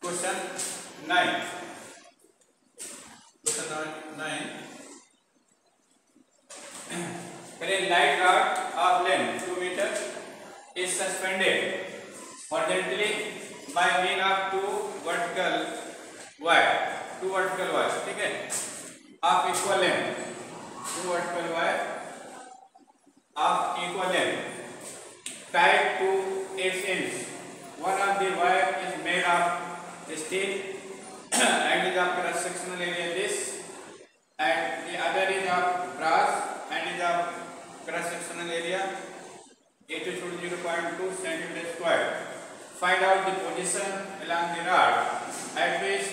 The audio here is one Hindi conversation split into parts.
Question 9. Question 9. A light rod of length 2 meters is suspended horizontally by means of two vertical wire. ठीक है, of equal length. Two vertical wire of equal length tied to its ends. One of the wire is made of steel and is of cross sectional area this, and the other is of brass and is of cross sectional area 80 to 0.2 centimeter square. Find out the position along the rod at which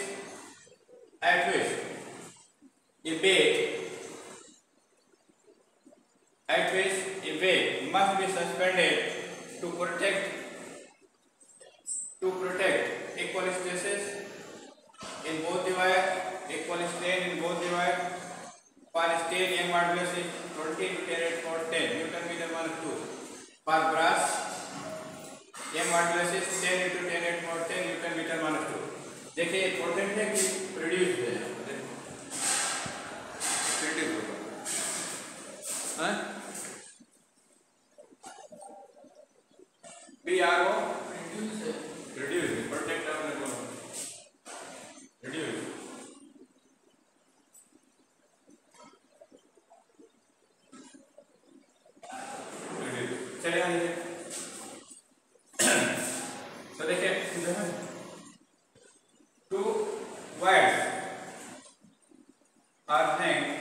a weight must be suspended to protect equal stresses in both the wire, equal strain in both the wire. For steel, M modulus is 20 to 10 Newton meter minus 2. For brass, M modulus is 10 into 10 Newton meter minus 2. देखिए पोटेंट है कि प्रोड्यूस है, B R O produce protect produce चलिए तो देखिए two wires are hanged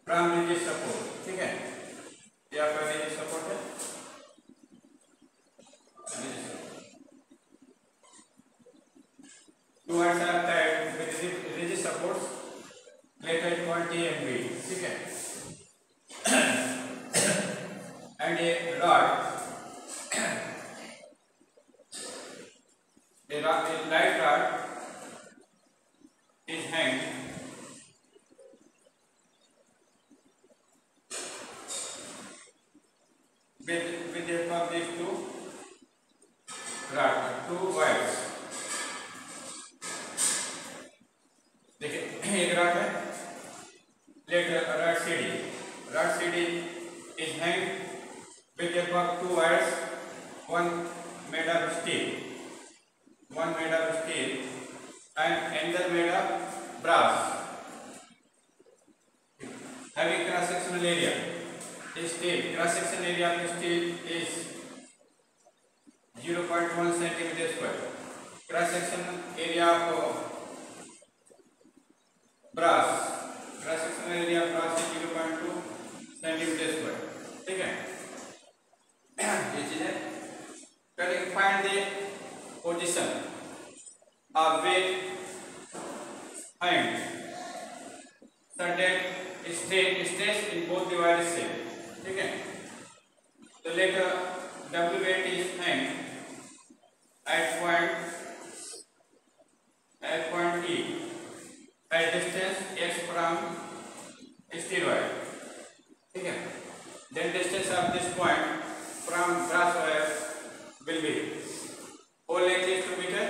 from rigid support. ठीक है, ये आपका rigid support है. Two wires are tied with rigid supports. Let it point A and B. ठीक है, and a light rod is hanged with the help of these two wires. देखिए एक रॉड है, rod CD is hanged with the help of two wires, one made of steel and another made of brass, having cross sectional area is steel. Cross sectional area of steel is 0.1 centimeter square. Cross sectional area of brass is 0.2 centimeter square. ठीक है, ये चीज है. Find the position of weight and certain stress in both the wires same. ठीक है, तो let W weight is hanged at point E at distance x from steel wire. ठीक है, then distance of this point from brass wire will be whole length is 2 meter.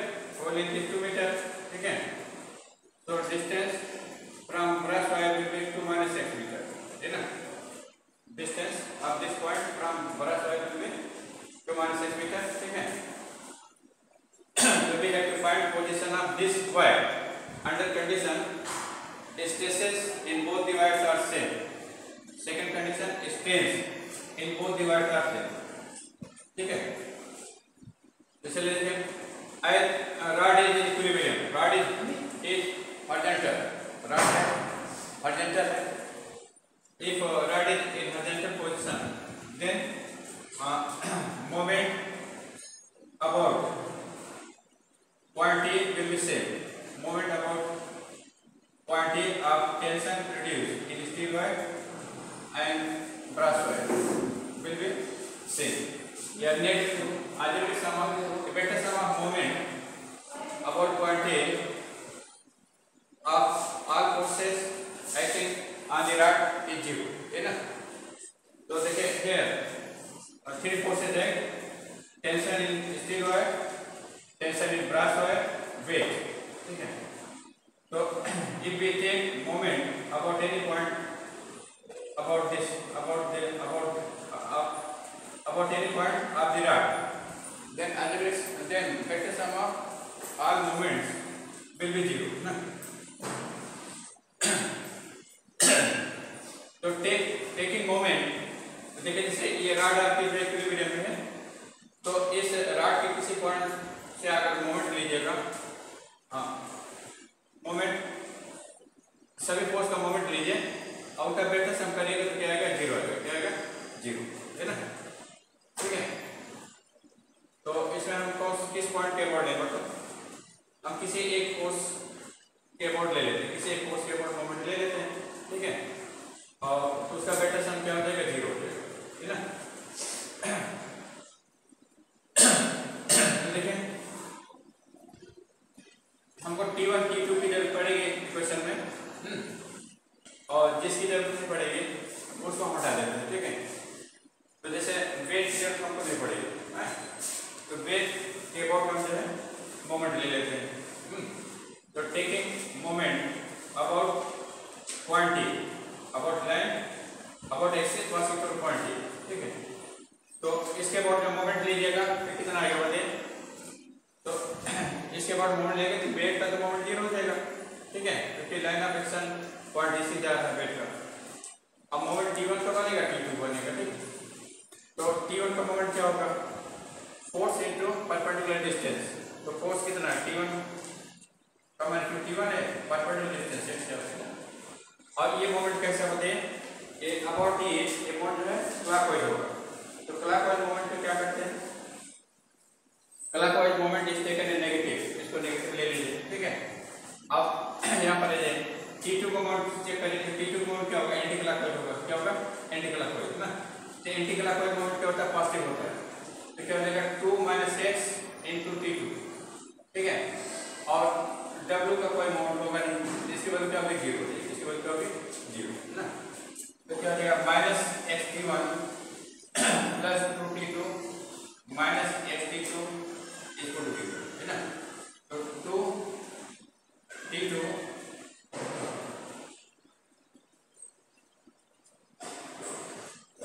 ठीक है, so distance from brass wire will be 2 minus x meter. है ना, distance of this point from brass wire will be 2 minus x meter. ठीक है, so we have to find position of this wire under condition stresses in both the wires are same. Second condition, strains in both the wires are same. ठीक है, चलिए देखिए, rod is in equilibrium. Rod is horizontal. Rod है horizontal है. If rod is in horizontal position, then moment about point E will be same. Moment about point E of tension produced in steel wire and brass wire will be same. या नेट आगे भी समान better sum of moment about point A of all forces acting on the rod is 0. है ना, तो देखिए here 3 forces act: tension in steel wire, tension in brass wire weight, ठीक है। तो if we take moment about any point about this about the about any point of the rod, then vector sum of all moments will be 0 ना। तो taking moment, देखिए जैसे ये रॉड आपकी इक्विलिब्रियम में है, तो इस रॉड के किसी पॉइंट से अगर मोमेंट लीजिएगा, हाँ मोमेंट सभी फोर्स का मोमेंट लीजिए और उसका वेक्टर सम करिएगा तो क्या आएगा 0 आएगा, क्या आएगा 0, है ना, ठीक है। तो इसमें हम किस पॉइंट के अबाउट लेंगे, तो हम किसी एक फोर्स के अबाउट ले लेते हैं, किसी एक फोर्स के अबाउट मोमेंट ले लेते हैं, ठीक है, और तो उसका वेक्टर सम क्या हो जाएगा 0 हो जाएगा, ठीक है ना। देखिए हमको T1 T2 की जरूरत पड़ेगी इक्वेशन में, और जिसकी जरूरत नहीं पड़ेगी उसको हम हटा देते हैं, ठीक है। तो जैसे वेट की जरूरत हमको नहीं पड़ेगी, तो वेट के अबाउट हम जो है मोमेंट ले लेते हैं। तो taking moment about quantity, about line, about axis pass equal quantity, ठीक है। तो इसके अबाउट जब मोमेंट लीजिएगा तो कितना आएगा बताइए, तो इसके बाद मोमेंट लेंगे तो वेट का तो मोमेंट 0 हो जाएगा, ठीक है, क्योंकि लाइन ऑफ एक्शन क्वांटिटी से जा रहा है वेट का। अब मोमेंट T1 का बनेगा, T2 बनेगा, ठीक है। तो T1 का मोमेंट क्या होगा, फोर्स इनटू परपेंडिकुलर डिस्टेंस, तो फोर्स कितना है T1 का मैग्नीट्यूड T1 है, परपेंडिकुलर डिस्टेंस x है। और ये मोमेंट कैसे होते हैं, ये अबाउट ये मोमेंट जो है क्लॉकवाइज होगा, तो क्लॉकवाइज मोमेंट को क्या करते हैं, clockwise moment is taken in negative, इसको नेगेटिव ले लीजिए, ठीक है। अब यहाँ पर ले T2 को मोमेंट चेक करिए, तो T2 मोमेंट क्या होगा, एंटी क्लॉकवाइज होगा, क्या होगा एंटी क्लॉकवाइज ना। तो एंटी क्लॉकवाइज मोमेंट क्या होता है, पॉजिटिव होता है, तो क्या हो जाएगा 2 - x × T2, ठीक है। और W का कोई मोमेंट होगा नहीं, इसकी वैल्यू क्या होगी 0, इसकी वैल्यू क्या होगी 0 ना। तो क्या हो जाएगा -xt1 + 2t2 -xt2 equal to 0, है ना। तो 2t2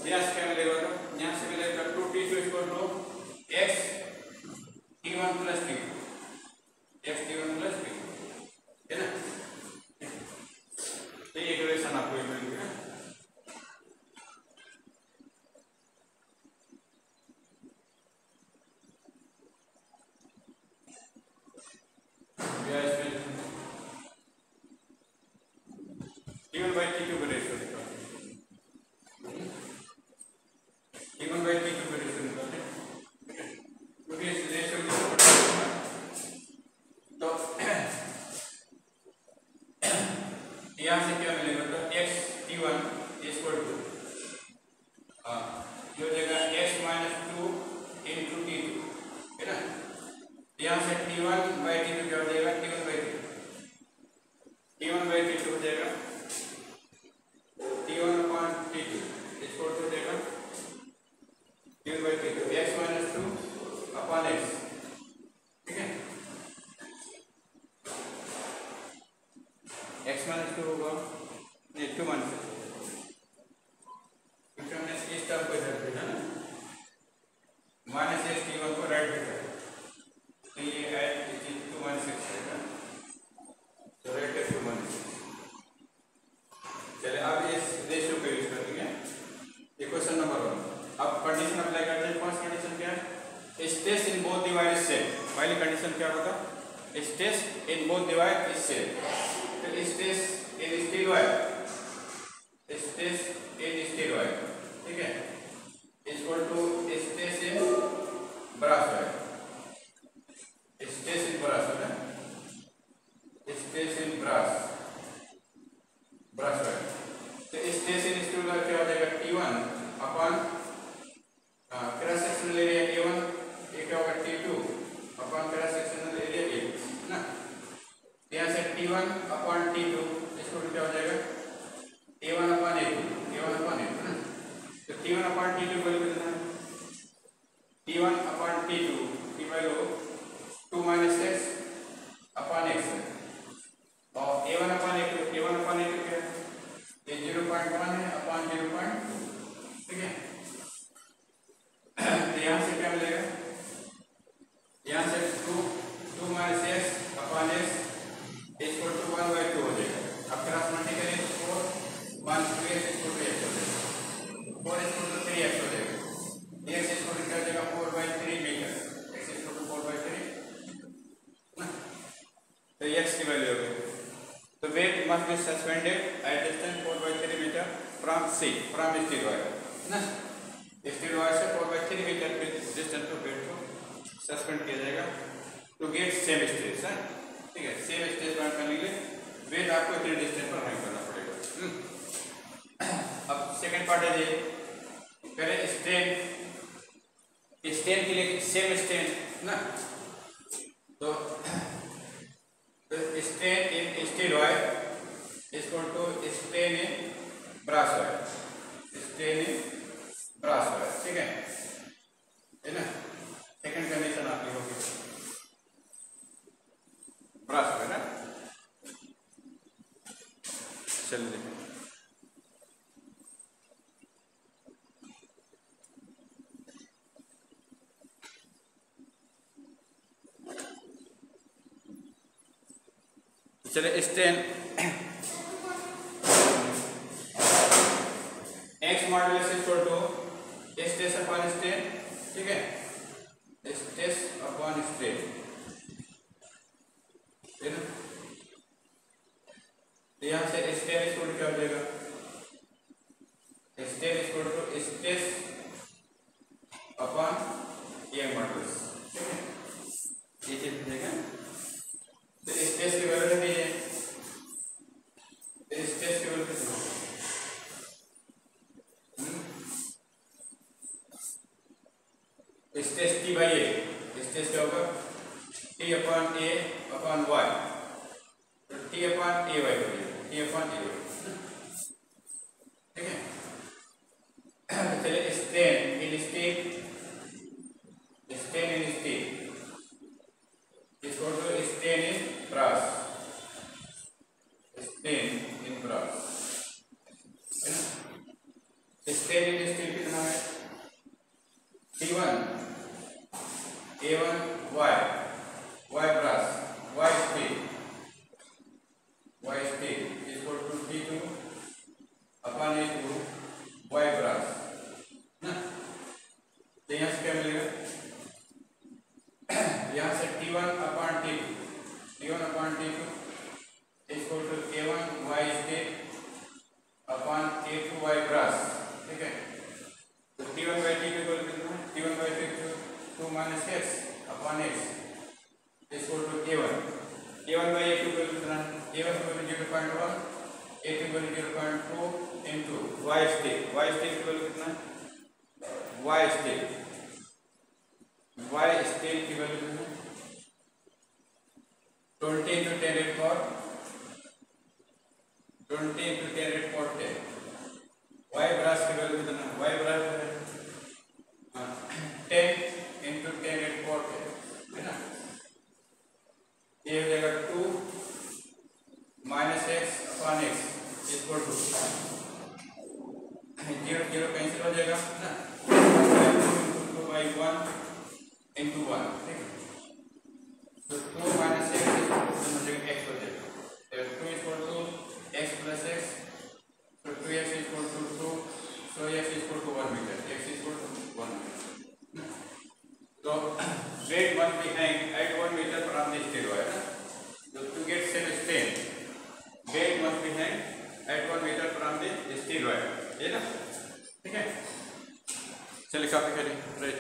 यहाँ से क्या मिलेगा, तो यहाँ से मिलेगा 2t2 equal to xt1 + t2, xt1 + t2, है ना। तो ये इक्वेशन आपको मिल गया। T1/T2 का रेशियो निकालते हैं, T1/T2 का रेशियो निकालते हैं, क्योंकि इस रेशियो की जरूरत पड़ेगी। तो यहाँ से क्या मिलेगा, तो xt1 इक्वल टू जो जगह x - 2 × T2, है ना। यहाँ से T1/T2 क्या हो जाएगा, T1/T2 हो जाएगा, T1/T2 इक्वल टू देगा T1/T2 x - 2/x, ठीक है। x - 2 होगा, नहीं 2 - 2, क्योंकि हमने इस टर्म को इधर भेजा ना, -x T1 को राइट भेजा, तो ये ऐड 2 - 6 है, तो राइट है 2 - 6। चलिए अब इस रेशियो को यूज करेंगे इक्वेशन नंबर 1। अब कंडीशन अप्लाई करते हैं। फर्स्ट कंडीशन क्या है, stress in both divide is same. पहली कंडीशन क्या होगा, stress in both divide is same. तो stress in steel wire, stress in steel wire, ठीक है, equal to stress in brass wire, stress in brass है ना, स्ट्रेस इन ब्रास वायर। तो स्ट्रेस इन स्टील वायर क्या हो जाएगा, T1 cross sectional area A1, ये क्या होगा T2 cross sectional area A, है ना। यहाँ से T1/T2 इसको क्या हो जाएगा, A1/A2, है ना। तो T1/T2 वैल्यू कितना है, T1/T2 की value 2 2 minus x upon x है और a1 upon a2 क्या है, ये 0.1 है upon 0.2, ठीक है। तो यहाँ से क्या मिलेगा, यहाँ से 2 minus x upon x equal to 1/2 हो जाएगा। अब क्रॉस मल्टीप्लाई करें तो 4 minus 2x equal to x हो जाएगा, 4 equal to 3x हो जाएगा, x equal to क्या हो जाएगा 4/3 मीटर, x equal to 4/3 ना, तो x की वैल्यू हो गई। तो weight must be suspended at distance 4/3 meter from C, from steel wire ना, स्टील वायर से 4/3 मीटर के डिस्टेंस पर वेट को सस्पेंड किया जाएगा टू गेट सेम स्ट्रेस है, ठीक है। सेम स्ट्रेस बाउंड करने के लिए वेट आपको इतने डिस्टेंस पर हैंग करना पड़ेगा। अब सेकंड पार्ट है ये, पहले स्ट्रेन के लिए सेम स्ट्रेन ना, तो strain in steel wire equal to strain in brass wire, strain in brass wire, ठीक है ना। सेकंड कंडीशन आपकी होगी ब्रास वायर ना, चलिए देखें। चलिए strain x modulus equal to stress upon strain, ठीक है, स्ट्रेस अपॉन स्ट्रेन है ना। तो यहाँ से स्ट्रेन इक्वल क्या हो जाएगा, strain equal to stress upon ये मॉडुलस, ठीक है, ये चीज मिलेगा। तो स्ट्रेस की वैल्यू रखी है, स्ट्रेस की वैल्यू कितना होगा, stress T by A, stress क्या होगा T upon A upon Y, तो टी अपॉन ए वाई हो जाएगा, टी अपॉन ए वाई, ठीक है। चलिए strain in steel, strain in steel equal to strain in brass, strain in brass है ना। स्ट्रेन इन स्टील कितना है, T1 A1 Y brass Y steel equal to T2 upon A2 Y brass ना। तो यहाँ से क्या मिलेगा, यहाँ से T1 upon T2 equal to A1 Y steel upon A2 Y brass, ठीक है। तो T1 by T2 इक्वल कितना है, T1 by T2 2 minus x upon x equal to A1, A1 by A2 equal कितना है, A1 equal 0.1, A2 equal 0.2 into y steel equal कितना है, y steel की वैल्यू कितना है 20 into 10 raised power 20 into 10 raised power 10, y brass की वैल्यू कितना है, y brass 10 into 10 raised power 10 है ना। ये हो जाएगा 2 minus x upon x equal to 0 cancel हो जाएगा ना, 2 by 1 into 1, ठीक है। तो 2 minus x हो जाएगा x हो जाएगा, 2 equal to x plus x, so 2x equal to 2, so x equal to 1 meter, x equal to 1 meter. So weight must be hang at 1 meter from the steel wire. So to get same strain, weight must be hang at 1 meter from the steel wire, ये ना, ठीक है। चलिए काफी करिए, राइट।